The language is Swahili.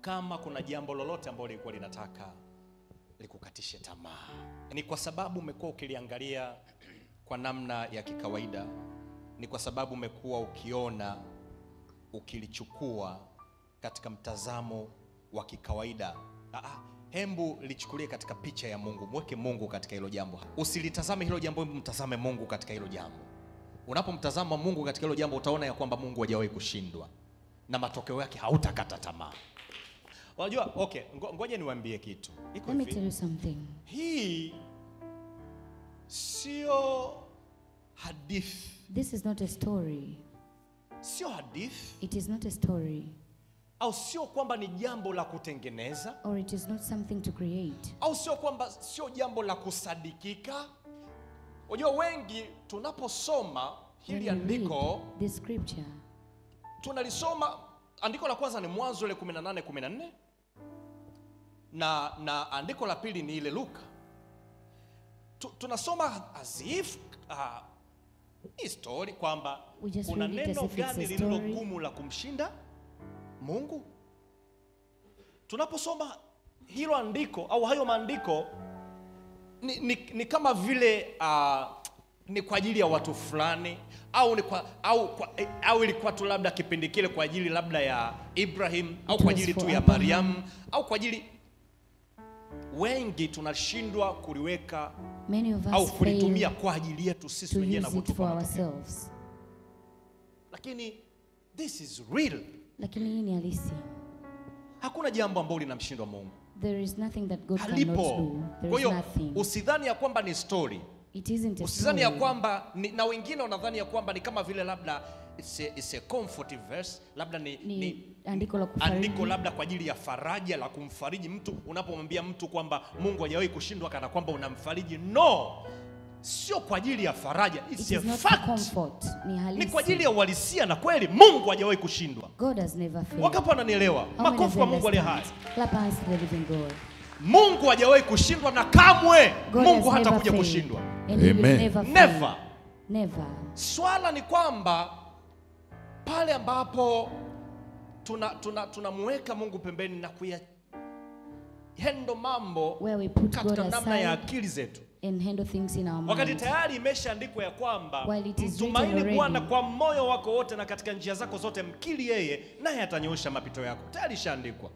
kama kuna jambo lolote ambalo lilikuwa linataka likukatishe tamaa, ni kwa sababu umekuwa ukiliangalia kwa namna ya kikawaida, ni kwa sababu umekuwa ukiona, ukilichukua katika mtazamo wa kikawaida. Hembu lichukulie katika picha ya Mungu, mweke Mungu katika hilo jambo. Usilitazame hilo jambo, mtazame Mungu katika hilo jambo. Unapomtazama Mungu katika hilo jambo, utaona ya kwamba Mungu hajawahi kushindwa na matokeo yake hautakata tamaa. Unajua, okay, ngoja niwaambie kitu. Let me tell you something. Hii sio hadithi. This is not a story. Sio hadithi. It is not a story. Au sio kwamba ni jambo la kutengeneza. Or it is not something to create. Au sio kwamba sio jambo la kusadikika. Unajua, wengi tunaposoma hili andiko, the scripture, tunalisoma andiko la kwanza ni Mwanzo ile 18:14 na andiko la pili ni ile Luka. Tunasoma as if story kwamba kuna neno gani lililo gumu la kumshinda Mungu. Tunaposoma hilo andiko au hayo maandiko ni kama vile ni kwa ajili ya watu fulani, au ilikuwa tu labda kipindi kile kwa ajili labda ya Ibrahim, au kwa ajili tu ya Mariam, au kwa ajili. Wengi tunashindwa kuliweka au kulitumia kwa ajili yetu sisi wenyewe na kutupa. Lakini this is real. Lakini hii ni halisi. Hakuna jambo ambalo linamshindwa Mungu. There is nothing that God cannot do. There is nothing. Usidhani ya kwamba ni story. It isn't a story. Usidhani ya kwamba na wengine wanadhani ya kwamba ni kama vile labda it's a comfort verse, labda ni andiko la kufariji. Andiko labda kwa ajili ya faraja, la kumfariji mtu. Unapomwambia mtu kwamba Mungu hajawahi kushindwa, kana kwamba unamfariji. No. Sio kwa ajili ya faraja, it's a fact. Comfort. Ni kwa ajili ya uhalisia na kweli Mungu hajawahi kushindwa. God has never failed. Wakapo wananielewa? Makofi kwa Mungu aliye hai. Clap hands to the living God. Mungu hajawahi kushindwa na kamwe Mungu hatakuja kushindwa. Amen. Never. Swala ni kwamba pale ambapo tunamweka Mungu pembeni na kuyahendo mambo katika namna ya akili zetu, and handle things in our mind. Wakati tayari imeshaandikwa ya kwamba mtumaini Bwana kwa moyo wako wote na katika njia zako zote mkiri yeye, naye atanyoosha mapito yako. Tayari ishaandikwa.